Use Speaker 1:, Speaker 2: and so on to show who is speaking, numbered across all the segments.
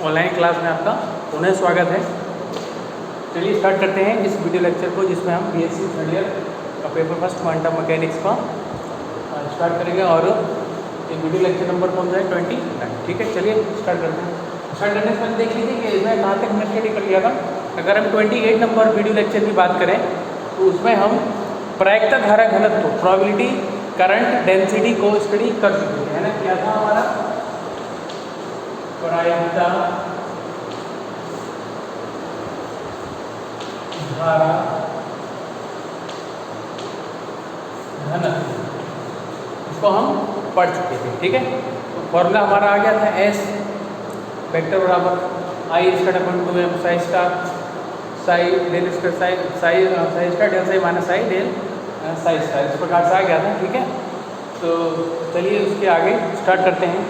Speaker 1: Online class में आपका पुनः स्वागत है। चलिए स्टार्ट करते हैं इस वीडियो लेक्चर को, जिसमें हम बीएससी थर्ड ईयर का पेपर फर्स्ट क्वांटम मैकेनिक्स का स्टार्ट करेंगे और ये वीडियो लेक्चर नंबर कौन सा है 29। ठीक है, चलिए स्टार्ट करते हैं। स्टार्ट करने से पहले देख लीजिए कि इसमें कहाँ तक हमने स्टडी कर लिया था। अगर हम 28 नंबर वीडियो लेक्चर की बात करें तो उसमें हम प्रायिकता धारा घनत्व, प्रोबेबिलिटी, करंट, डेंसिटी को स्टडी कर चुके हैं, है ना। क्या था हमारा? प्रायिकता धारा घनत्व, इसको हम पढ़ चुके थे। ठीक है, तो फॉर्मूला हमारा आ गया था एस वेक्टर बराबर I square upon 2m psi star psi del square psi star del psi minus psi del psi star, इस प्रकार से आ गया था। ठीक है, तो चलिए उसके आगे स्टार्ट करते हैं।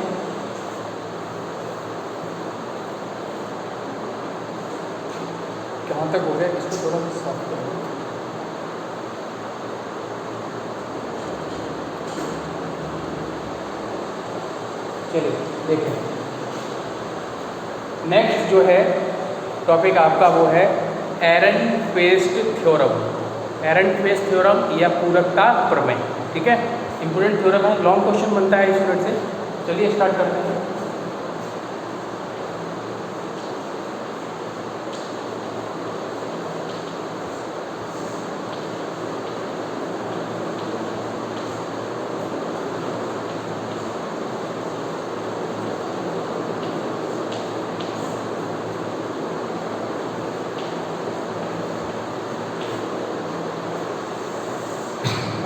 Speaker 1: कहाँ तक हो गया, इसको थोड़ा सा साफ करो। चलिए देखें, नेक्स्ट जो है टॉपिक आपका वो है एरनफेस्ट थ्योरम। एरनफेस्ट थ्योरम या पूरकता प्रमेय। ठीक है, इंपोर्टेंट थ्योरम है, लॉन्ग क्वेश्चन बनता है इस यूनिट से। चलिए स्टार्ट करते हैं।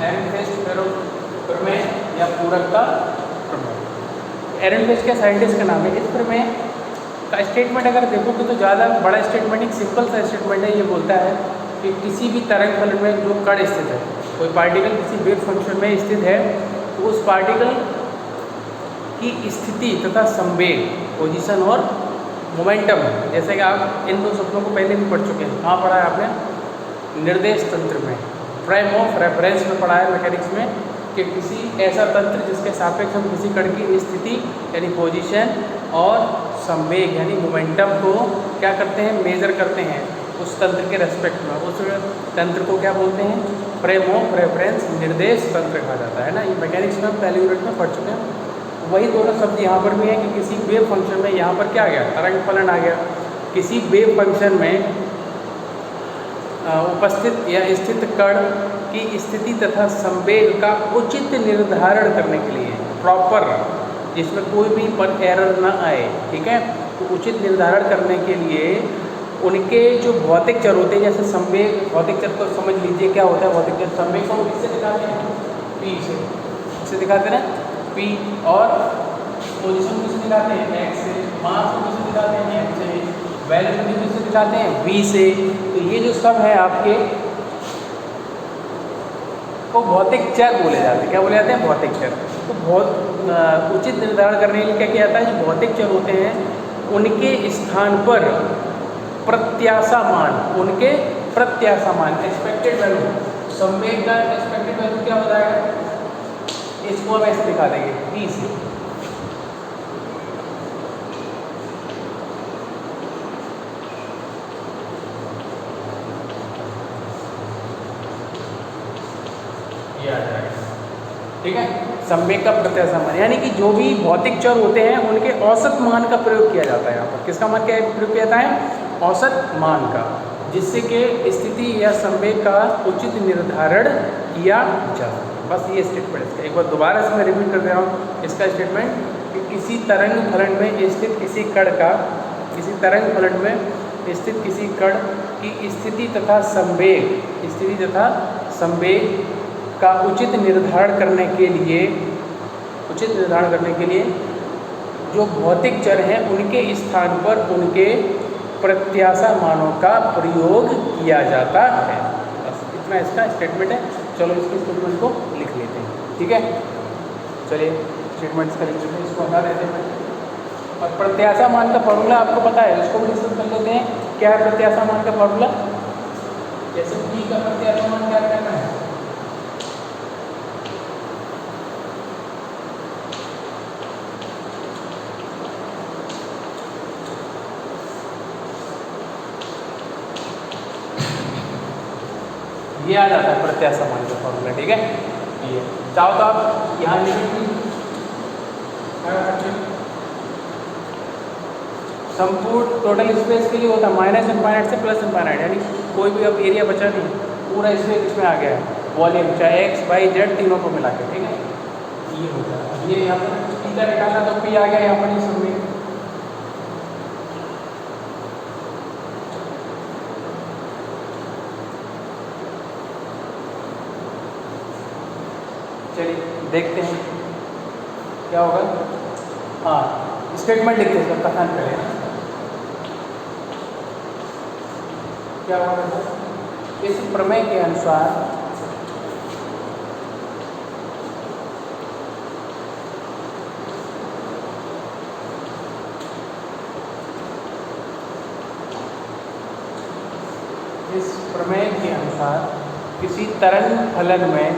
Speaker 1: एरनफेस्ट थ्योरम प्रमेय या पूरकता प्रमेय। एरनफेस्ट के साइंटिस्ट का नाम है। इस प्रमेय का स्टेटमेंट अगर देखोगे तो ज़्यादा बड़ा स्टेटमेंट, एक सिंपल सा स्टेटमेंट है। ये बोलता है कि किसी भी तरंग फलन में जो कण स्थित है, कोई पार्टिकल किसी वेव फंक्शन में स्थित है, तो उस पार्टिकल की स्थिति तथा संवेग, पोजीशन और मोमेंटम, जैसे कि आप इन दो शब्दों को पहले भी पढ़ चुके हैं। कहाँ पढ़ा है आपने? निर्देश तंत्र में, फ्रेम ऑफ रेफरेंस में पढ़ा है मैकेनिक्स में, कि किसी ऐसा तंत्र जिसके सापेक्ष हम किसी कण की स्थिति यानी पोजीशन और संवेग यानी मोमेंटम को क्या करते हैं, मेजर करते हैं उस तंत्र के रेस्पेक्ट में। उस तंत्र को क्या बोलते हैं? फ्रेम ऑफ रेफरेंस, निर्देश तंत्र कहा जाता है ना। ये मैकेनिक्स में हम पहले यूनिट में पढ़ चुके हैं। वही दोनों शब्द यहाँ पर भी है कि किसी वेव फंक्शन में, यहाँ पर क्या आ गया, तरंग फलन आ गया। किसी वेव फंक्शन में उपस्थित या स्थित कण की स्थिति तथा संवेग का उचित निर्धारण करने के लिए, प्रॉपर, जिसमें कोई भी पर एरर ना आए, ठीक है, तो उचित निर्धारण करने के लिए उनके जो भौतिक चर होते हैं, जैसे संवेग, भौतिक चर को समझ लीजिए क्या होता है भौतिक चर। संवेग को हम किससे दिखाते हैं? पी से दिखाते हैं ना, पी। और पोजीशन किससे दिखाते हैं? एक्स से। मास को किससे दिखाते हैं? एम से। वैल्यू किससे दिखाते हैं? वी से। तो ये जो सब है आपके को भौतिक चर बोले जाते हैं। क्या बोले जाते हैं? भौतिक चर। तो बहुत उचित निर्धारण करने के लिए क्या किया जाता है? जो भौतिक चर होते हैं उनके स्थान पर प्रत्याशा मान, उनके प्रत्याशा मान, एक्सपेक्टेड वैल्यू, संवेग का एक्सपेक्टेड वैल्यू क्या हो जाएगा? इसको हम ऐसे दिखा देंगे पी से। आ जाएगा, ठीक है। संवेग का प्रत्याशा मान यानी कि जो भी भौतिक चर होते हैं उनके औसत मान का प्रयोग किया जाता है। यहाँ पर किसका मान क्या प्रयोग किया जाता है? औसत मान का, जिससे कि स्थिति या संवेग का उचित निर्धारण किया जा सके। बस ये स्टेटमेंट इसका। एक बार दोबारा से मैं रिपीट कर दे रहा हूँ इसका स्टेटमेंट, कि किसी तरंग फलन में स्थित किसी कण का, किसी तरंग फलन में स्थित किसी कण की स्थिति तथा संवेग का उचित निर्धारण करने के लिए जो भौतिक चर हैं उनके स्थान पर उनके प्रत्याशा मानों का प्रयोग किया जाता है। बस इतना इसका स्टेटमेंट है। चलो इसके स्टेटमेंट को लिख लेते हैं, ठीक है। चलिए स्टेटमेंट इसका लिख लेते हैं, इसको हटा देते हैं। और प्रत्याशा मान का फॉर्मूला आपको पता है, इसको भी डिस्कस कर लेते हैं। क्या है प्रत्याशा मान का फॉर्मूला? जैसे पी का प्रत्याशा मान क्या करना है? ये आ जाता है प्रत्याशा मान का फॉर्मूला, ठीक है। ये चाहो तो आप यहाँ लिखिए संपूर्ण टोटल स्पेस के लिए होता है माइनस इनफाइनाइट से प्लस इनफाइनाइट, यानी कोई भी अब एरिया बचा नहीं, पूरा स्पेस इसमें आ गया है, वॉल्यूम चाहे एक्स वाई जेड तीनों को मिला के, ठीक है। ये होता है। अब ये यहाँ पर थीटा निकालना तो पी आ गया यहाँ पर इस में। चलिए देखते हैं क्या होगा। हाँ स्टेटमेंट लिखते हैं, इसका कथन करें क्या होगा। इस प्रमेय के अनुसार किसी तरंग फलन में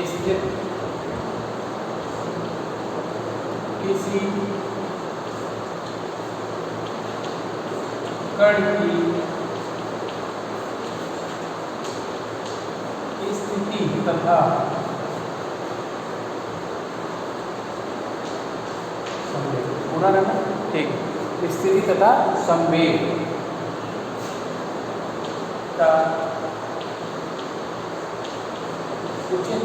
Speaker 1: स्थित किसी कण की स्थिति तथा संवेग, पूरा रहना ठीक, स्थिति तथा संवेग का उचित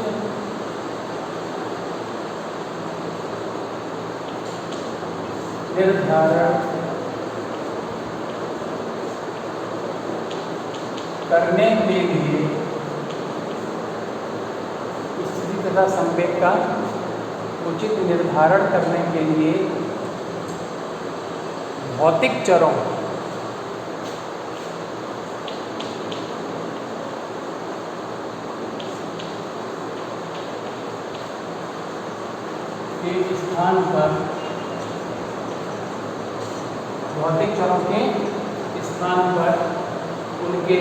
Speaker 1: निर्धारण करने के लिए स्थिति तथा संवेग का उचित निर्धारण करने के लिए भौतिक चरों के स्थान पर, भौतिक चरों के स्थान पर उनके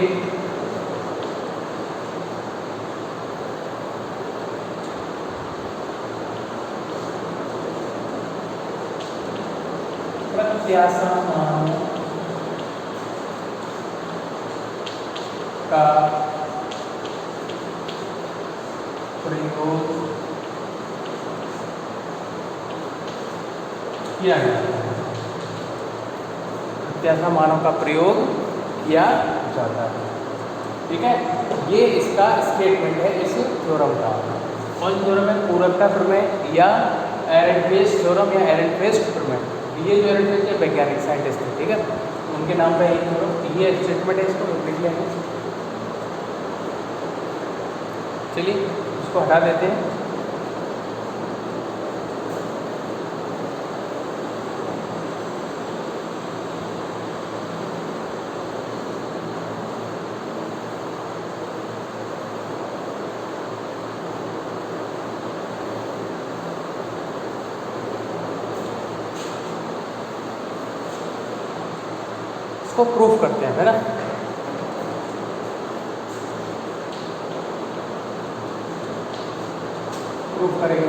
Speaker 1: प्रत्याशा मानों का प्रयोग किया जाता है, प्रत्याशा मानों का प्रयोग किया जाता है, ठीक है। ये इसका स्टेटमेंट है इस थ्योरम का। कौन थ्योरम है? पूरकता प्रमेय या एरेनफेस्ट थ्योरम या एरेनफेस्ट प्रमेय। ये जो एरेनफेस्ट है वैज्ञानिक साइंटिस्ट है, ठीक है, उनके नाम पे एक थ्योरम, ये स्टेटमेंट है, इसको लिख लेंगे। चलिए इसको हटा देते हैं। इसको प्रूफ करते हैं, है ना। प्रूफ करेंगे।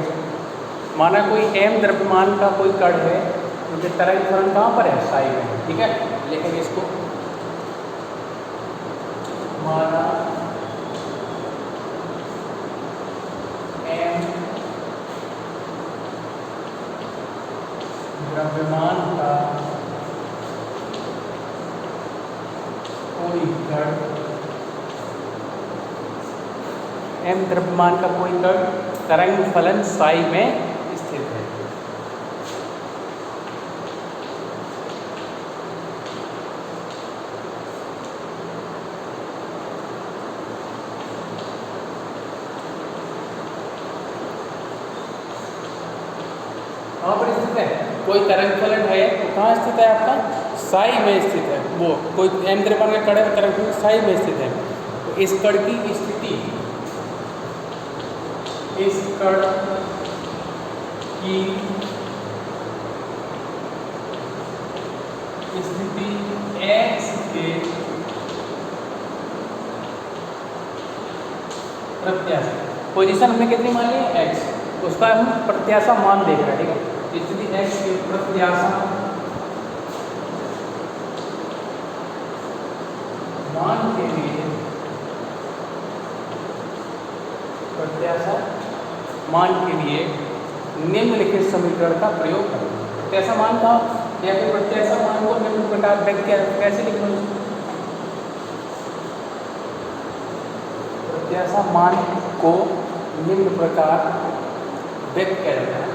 Speaker 1: माना कोई m द्रव्यमान का कोई कण है, क्योंकि तरंग फलन कहाँ पर है? साई में, ठीक है। लेकिन इसको माना m द्रव्यमान का कोई कण, m द्रव्यमान का कोई कण तरंग फलन साई में स्थित है। कहाँ पर स्थित है? कोई तरंग फलन है तो कहाँ स्थित है? आपका साई में स्थित है। वो कोई m द्रव्यमान का कण है, तरंग फलन साई में स्थित है। तो इस कण की स्थिति, इस कण की स्थिति x के प्रत्याशा, पोजीशन हमने कितनी मान ली है x, उसका हम प्रत्याशा मान देख रहे हैं, ठीक है। स्थिति x की प्रत्याशा मान के लिए, प्रत्याशा मान के लिए निम्नलिखित समीकरण का प्रयोग करें। प्रत्याशा मान का या फिर प्रत्याशा मान को निम्न प्रकार व्यक्त किया कैसे लिखना है? प्रत्याशा मान को निम्न प्रकार व्यक्त किया जाता है।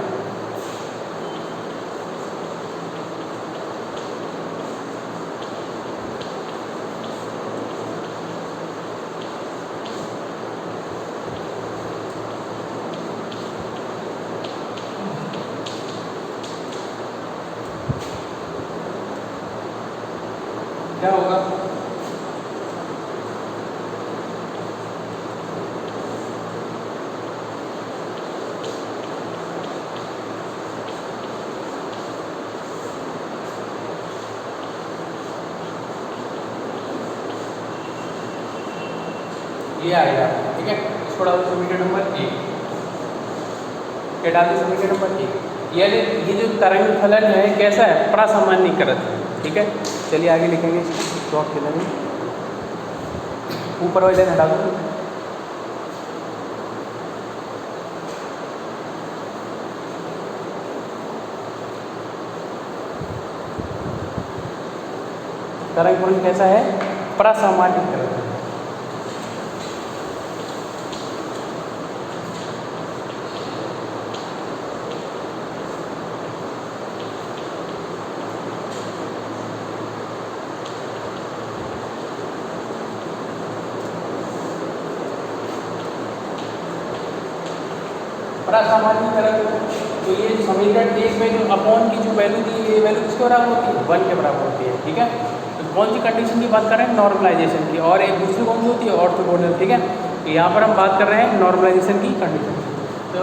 Speaker 1: क्या होगा? ये आएगा, ठीक है। इसको डाल दो समीकरण नंबर 1, क्या डाल दो समीकरण नंबर 1। ये जो तरंग फलन है कैसा है? प्रासामान्यीकृत है, ठीक है। चलिए आगे लिखेंगे इसको चौक के लिए, ऊपर वाले हटा दो। तरंग फलन कैसा है? प्रासामान्यीकृत है। प्रासामान्यीकरण, तो ये समीकरण 1 में जो अपॉन की जो वैल्यू दी है, ये वैल्यू किसके बराबर होती है? 1 के बराबर होती है, ठीक है। तो कौन सी कंडीशन की बात कर रहे हैं? नॉर्मलाइजेशन की। और एक दूसरी कौन सी होती है? ऑर्थोगोनल, ठीक है। तो यहाँ पर हम बात कर रहे हैं नॉर्मलाइजेशन की कंडीशन की। तो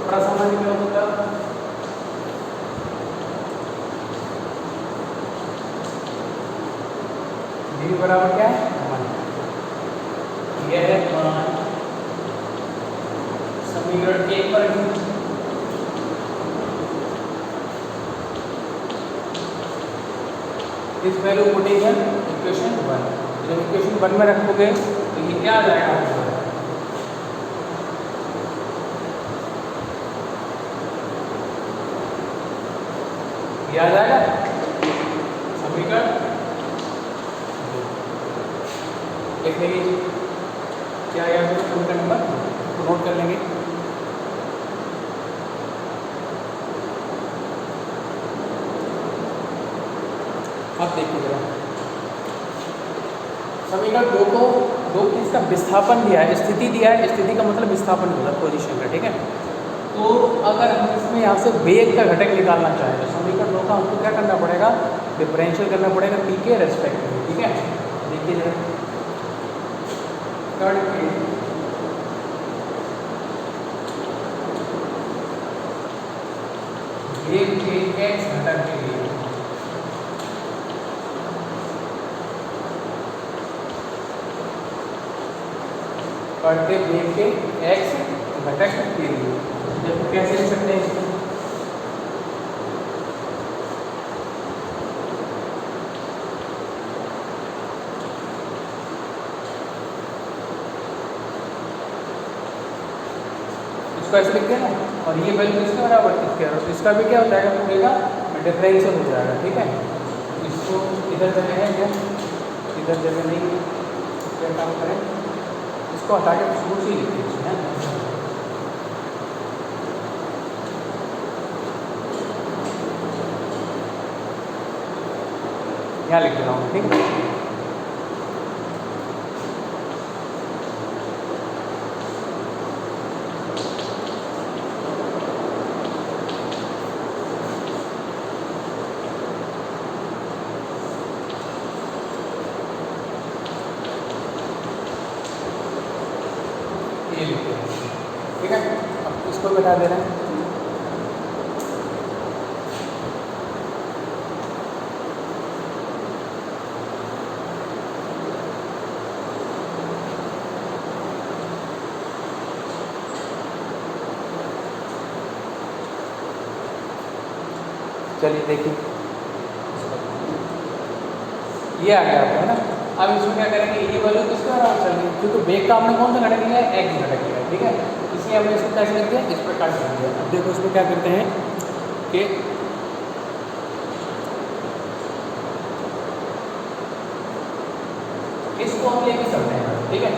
Speaker 1: प्रासामान्यीकरण मतलब डी बराबर क्या है? 1। यह है मान समीकरण 1 पर इस वैल्यू पोटेंशियल इक्वेशन 1। जब इक्वेशन 1 में रखोगे तो ये क्या आ जाएगा? ये आ जाएगा समीकरण 2। लिख लेंगे क्या आया? समीकरण नंबर को नोट कर लेंगे। अब देखिए जरा, समीकरण 2 को 2 इसका विस्थापन दिया है, स्थिति दिया है। स्थिति का मतलब विस्थापन होता है, पोजीशन का, ठीक है। तो अगर हम इसमें यहाँ से वेग का घटक निकालना चाहें तो समीकरण 2 का हमको क्या करना पड़ेगा? डिफरेंशियल करना पड़ेगा पी के रेस्पेक्ट में, ठीक है। देखिए जरा, कण के वेग के x घटक के लिए बढ़ते वेग के x घटक के लिए जब कैसे लिख सकते हैं इसको? इसको ऐसे लिखते हैं ना, और ये वैल्यू किसके बराबर? इसके बराबर। तो इसका भी क्या हो जाएगा? पूरे का डिफरेंशियल हो जाएगा, ठीक है। इसको इधर जगह है क्या? इधर जगह नहीं है, क्या काम करें? इसको हटा के शुरू से लिखते हैं, यहाँ लिख देता हूँ, ठीक है। ये लिखते हैं, ठीक है। अब इसको बता दे रहे हैं, चलिए देखिए, ये आ गया आपका है ना। अब इसमें क्या करेंगे, ये वैल्यू किसके बराबर चल रही है, क्योंकि बेग का हमने कौन सा घटक लिया है, एक्स घटक लिया है, ठीक है। इसलिए हमने इसको कैसे लिख दिया, इस प्रकार से लिख दिया। अब देखो इसमें क्या करते हैं कि इसको हम लेके चलते हैं, ठीक है।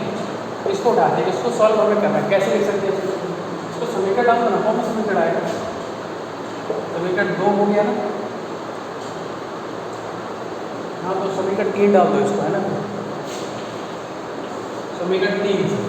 Speaker 1: इसको उठाते हैं, इसको सॉल्व हमें करना है। कैसे लिख सकते हैं इसको, समीकरण डाल दो ना, कौन सा समीकरण आएगा, समीकरण 2 हो गया ना। हाँ तो समीकरण 3 डाल दो इसको, है ना, समीकरण 3 से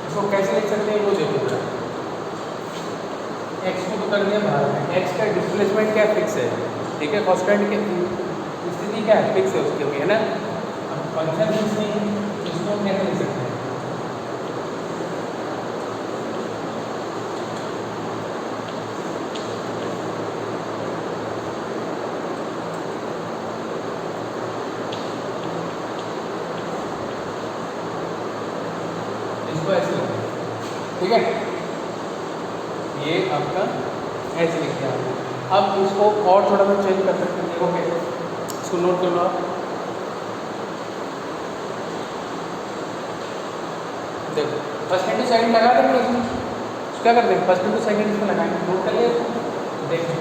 Speaker 1: इसको कैसे लिख सकते हैं वो देखो जरा। एक्स को तो कर दिया बाहर में, एक्स का डिस्प्लेसमेंट क्या फिक्स है, ठीक है, कांस्टेंट की स्थिति क्या है, फिक्स है उसके लिए, है ना। अब फंक्शन फिक्स नहीं है, इसको हम कैसे लिख सकते हैं, इसको ऐसे लिखते हैं, ठीक है। ये आपका ऐसे लिख दिया। अब इसको और थोड़ा सा चेंज कर सकते हैं, देखो कैसे, इसको नोट कर लो आप। देखो फर्स्ट इंटू सेकंड लगा देंगे इसमें, क्या करते हैं, फर्स्ट इंटू सेकंड इसमें लगाएंगे, नोट कर लिए इसको। देखिए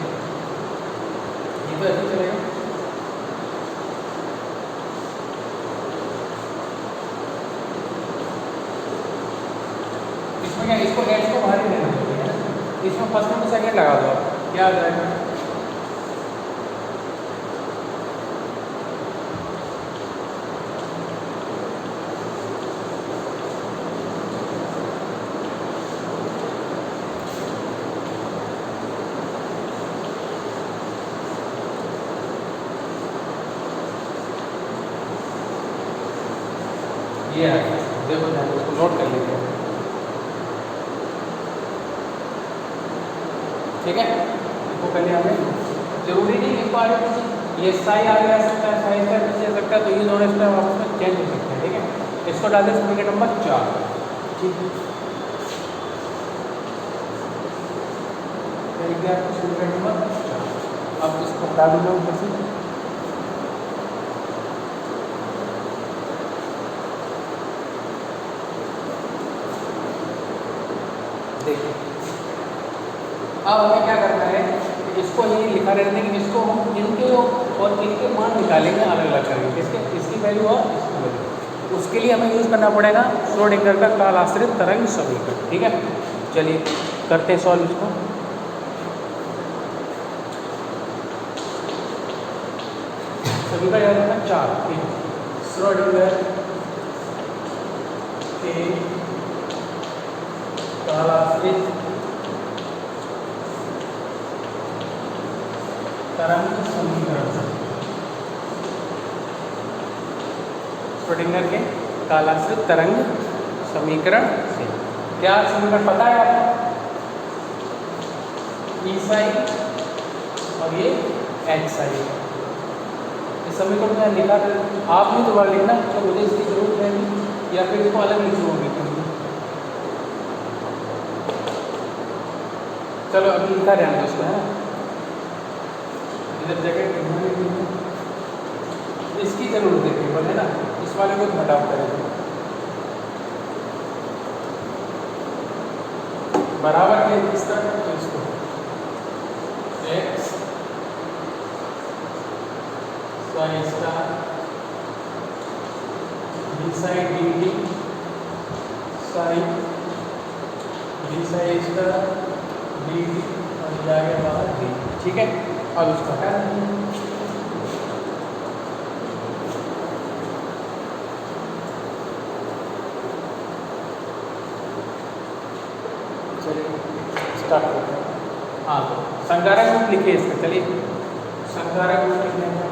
Speaker 1: ये तो ऐसे चलेगा, इसमें क्या, इसको एक्स को बाहर ही लेना है ना, इसमें फर्स्ट इंटू सेकंड लगा दो आप, क्या आ जाएगा, ये आ गया। देखो ध्यान से इसको नोट कर लीजिए, ठीक है। इसको पहले हमें जरूरी नहीं इसको आगे पीछे, ये साई आगे आ सकता है, साई का पीछे आ सकता है, तो ये दोनों स्टेप आपस में चेंज हो सकते हैं, ठीक है। इसको डाल दें समीकरण नंबर 4, ठीक है। आपको समीकरण नंबर 4, अब इसको हटा दूंगा ऊपर से, देखिए। अब हमें क्या करना है, इसको ही लिखा रहने देंगे, इसको हम इनके और इनके मान निकालेंगे अलग अलग करके, इसके इसकी वैल्यू और इसकी वैल्यू। उसके लिए हमें यूज़ करना पड़ेगा श्रोडिंगर का कालाश्रित तरंग समीकरण, ठीक है। चलिए करते हैं सॉल्व इसको। समीकरण याद रखना 4, ठीक है। श्रोडिंगर के कालाश्रित तरंग समीकरण, श्रोडिंगर के कालाश्रित तरंग समीकरण से क्या समीकरण पता है आपको, ई साई और ये एच साई। इस समीकरण में लिखा था, आपने दोबारा लिखना, तो मुझे इसकी जरूरत है नहीं, या फिर इसको अलग लिखी होगी। चलो अभी लिखा रहने दो उसको, है ना, इधर जगह इसकी जरूरत है केवल, है ना, इस वाले को घटाव करेंगे, बराबर के इस तरह, तो इसको x Sai star D Sai D T Sai D psi star D T और जाके बाहर डी, ठीक है। अब उसका क्या, चलिए स्टार्ट करते हैं। हाँ तो संकारक रूप लिखिए इसका, चलिए संकारक रूप लिखने हैं।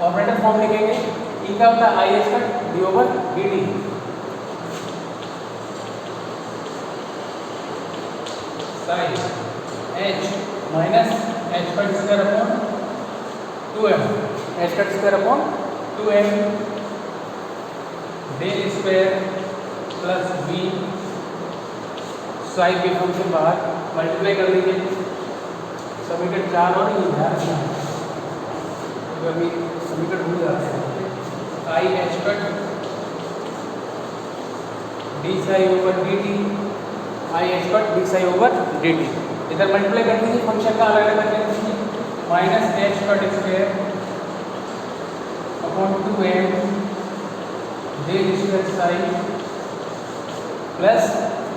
Speaker 1: ऑपरेटर फॉर्म लिखेंगे, ई क्या होता है I H cut D over D T psi H minus H cut square upon 2m H cut square upon 2m del square plus V psi के फंक्शन बाहर मल्टीप्लाई कर लीजिए समीकरण 4 और ये ध्यान रखना अभी समीकरण भूल जाते हैं I H cut D psi over D T I H cut D psi over D T इधर मल्टीप्लाई कर दीजिए फंक्शन का अलग अलग कर दीजिए minus H cut square upon 2m del square psi plus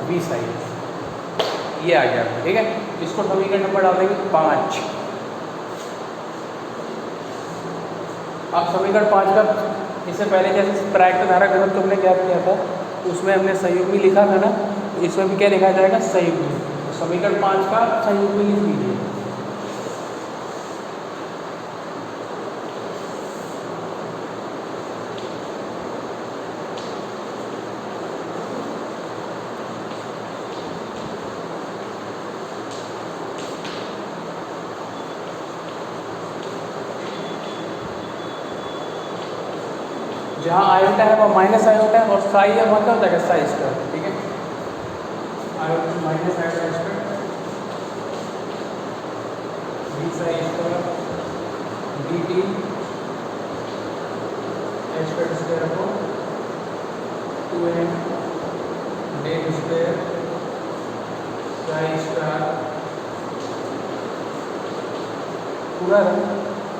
Speaker 1: V psi ये आ गया ठीक है। इसको समीकरण नंबर डाल देंगे 5। अब समीकरण 5 का इससे पहले जैसे प्रायिक धारा घनत्व हमने क्या किया था उसमें हमने संयुग्मी लिखा था ना, इसमें भी क्या लिखा जाएगा संयुग्मी। समीकरण 5 का संयुग्मी लिख लीजिए। जहाँ आयोटा है वह माइनस आयोटा है और साई है वहाँ क्या होता है साई स्क्वायर ठीक है। Iota minus iota square D psi square D T H square square upon 2m del square psi square पूरा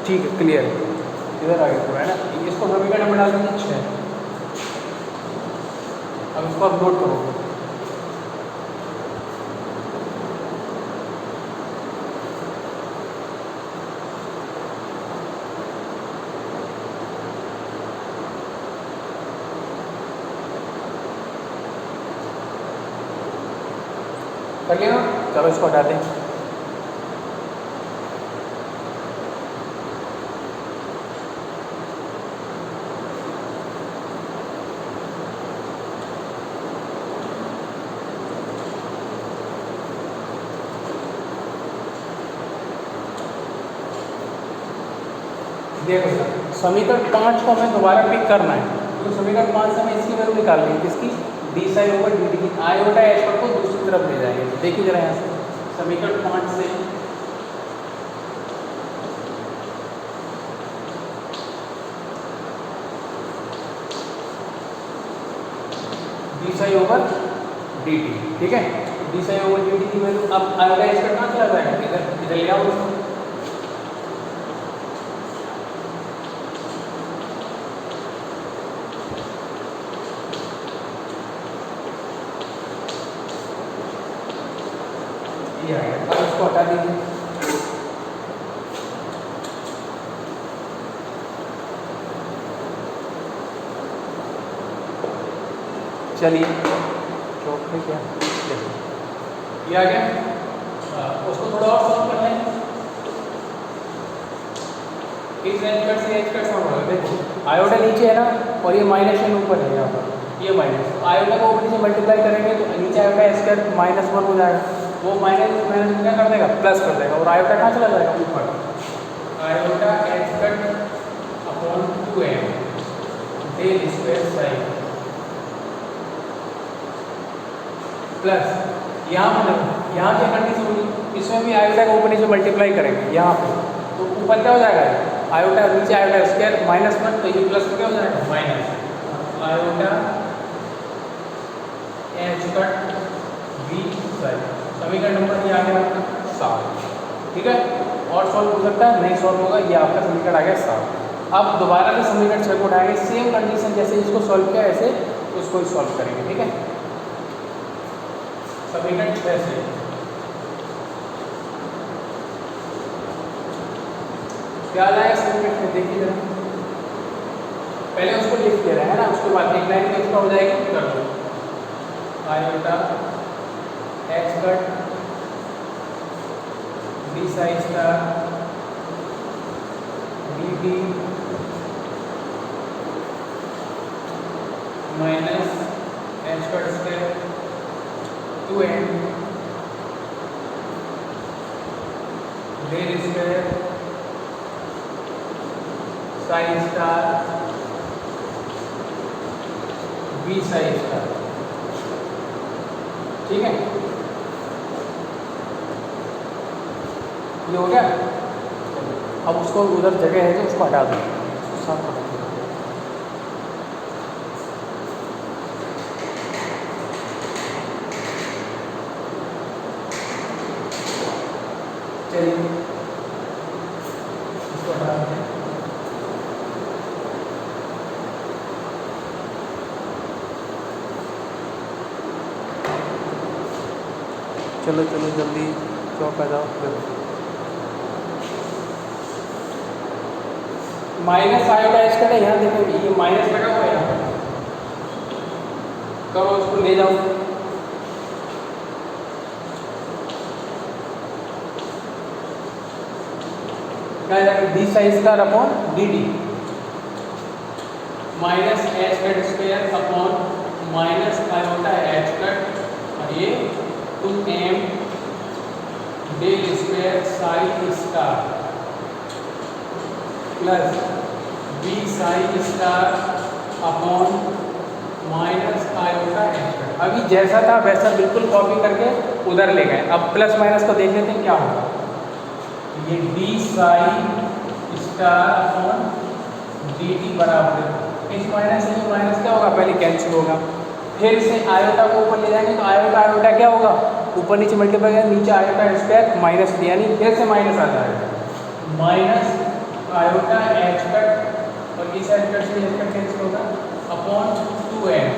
Speaker 1: ठीक है क्लियर है इधर आगे पूरा है ना। इसको समीकरण नंबर डाल दीजिए 6। अब इसको आप नोट करोगे कर लिया। चलो इसको हटा दें। देखो समीकरण 5 को हमें दोबारा पिक करना है तो समीकरण 5 से हमें इसकी वैल्यू निकालनी है किसकी D psi over D T की आयोटा एच पर को दूसरी तरफ ले जाएंगे। तो देखिए जरा यहाँ से समीकरण 5 से D psi over D T ठीक है। D psi over D T की वैल्यू अब आयोटा एच पर कहाँ चला जाएगा इधर ले आओ उसको। अब इसको हटा दीजिए। चलिए चौक पे क्या ये आ गया। उसको थोड़ा और सॉल्व कर लें। इस एच कट से एच कट सॉल्व होगा। देखो आयोटा नीचे है ना और ये माइनस एन ऊपर है यहाँ पर ये माइनस आयोटा को ऊपर से मल्टीप्लाई करेंगे तो नीचे आयोटा एच स्क्वायर -1 हो जाएगा। वो माइनस माइनस क्या कर देगा प्लस कर देगा और आयोटा कहाँ चला जाएगा ऊपर। Iota H cut upon 2m del square psi plus यहाँ क्या कंडीशन होगी इसमें भी आयोटा को ऊपर नीचे मल्टीप्लाई करेंगे यहाँ पे तो ऊपर क्या हो जाएगा आयोटा नीचे आयोटा स्क्वायर -1 तो ये प्लस क्या हो जाएगा minus iota H cut V psi. समीकरण नंबर ये आ गया आपका 7 ठीक है। और सॉल्व हो सकता है नहीं सॉल्व होगा ये आपका समीकरण आ गया 7। अब दोबारा से समीकरण 6 को उठाएंगे सेम कंडीशन जैसे इसको सॉल्व किया ऐसे उसको ही सॉल्व करेंगे ठीक है। समीकरण 6 से क्या आएगा समीकरण में देखिए जरा पहले उसको लिख दे रहे हैं ना उसके बाद एक लाइन में एक्स्ट्रा हो जाएगी कर दो iota H cut D psi star D T H का square 2m del square psi star B psi star. ठीक है, ये हो गया। अब उसको उधर जगह है जो उसको हटा दो, उसको साफ कर दो। चलिए इसको हटा देते हैं। चलो चलो जल्दी चौक आ जाओ फिर। माइनस आयोटा इसका ना यहाँ देखो, ये माइनस लगा हुआ है यहाँ, करो उसको ले जाओ। क्या जाएगा, डी साइज का upon D D minus H cut square upon minus iota H cut, और ये 2m del square psi star plus V psi star upon minus iota H cut. अभी जैसा था वैसा बिल्कुल कॉपी करके उधर ले गए। अब प्लस माइनस को देख लेते हैं क्या होगा। ये D psi star upon D T बराबर इस माइनस से माइनस क्या होगा, पहले कैंसिल होगा, फिर से आयोटा को ऊपर ले जाएंगे तो आयोटा आयोटा क्या होगा, ऊपर नीचे मल्टीप्लाई करेंगे, नीचे आयोटा स्क्वायर माइनस डी, यानी फिर से माइनस आ जाएगा, माइनस आयोटा एच कट और इस एच कट से एच कट कैंसिल होगा upon 2m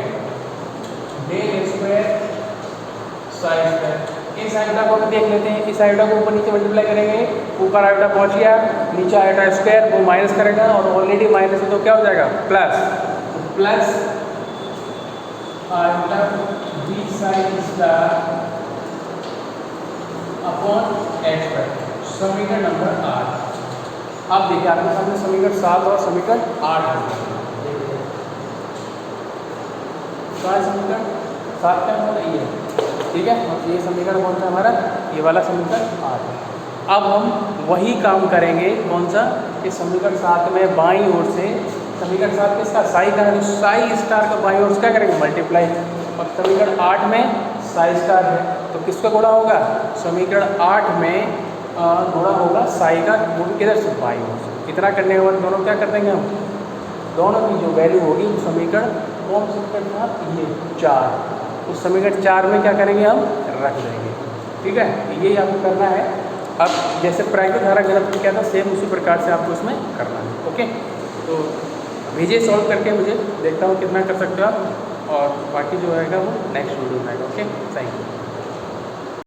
Speaker 1: del square psi square. इस आयोटा को भी देख लेते हैं, इस आयोटा को ऊपर नीचे मल्टीप्लाई करेंगे, ऊपर आयोटा पहुंच गया, नीचे आयोटा स्क्वायर वो माइनस करेगा और ऑलरेडी माइनस है तो क्या हो जाएगा प्लस, तो plus iota V psi star upon H पर। समीकरण नंबर 8। अब देखिए आपके सामने समीकरण 7 और समीकरण 8 है। समीकरण 7 का मतलब ये है, ठीक है, और ये समीकरण कौन सा हमारा, ये वाला समीकरण 8 है। अब हम वही काम करेंगे, कौन सा, इस समीकरण 7 में बाईं ओर से, समीकरण 7 किसका, साई का, साई स्टार का बाईं ओर से क्या करेंगे मल्टीप्लाई, और समीकरण 8 में साई स्टार है तो किसका गुणा होगा, समीकरण 8 में गुणा होगा साई का, वो भी किधर से, बाईं ओर से। इतना करने के बाद दोनों क्या कर देंगे हम, दोनों की जो वैल्यू होगी वो समीकरण कौन समीकरण था, ये 4, उस समीकरण 4 में क्या करेंगे हम रख देंगे। ठीक है, यही आपको करना है। अब जैसे प्राकृतिक धारा घनत्व क्या था, सेम उसी प्रकार से आपको इसमें करना है। ओके, तो भेजिए सॉल्व करके, मुझे देखता हूँ कितना कर सकते हो आप, और बाकी जो रहेगा वो नेक्स्ट वीडियो में आएगा। Okay, thank you.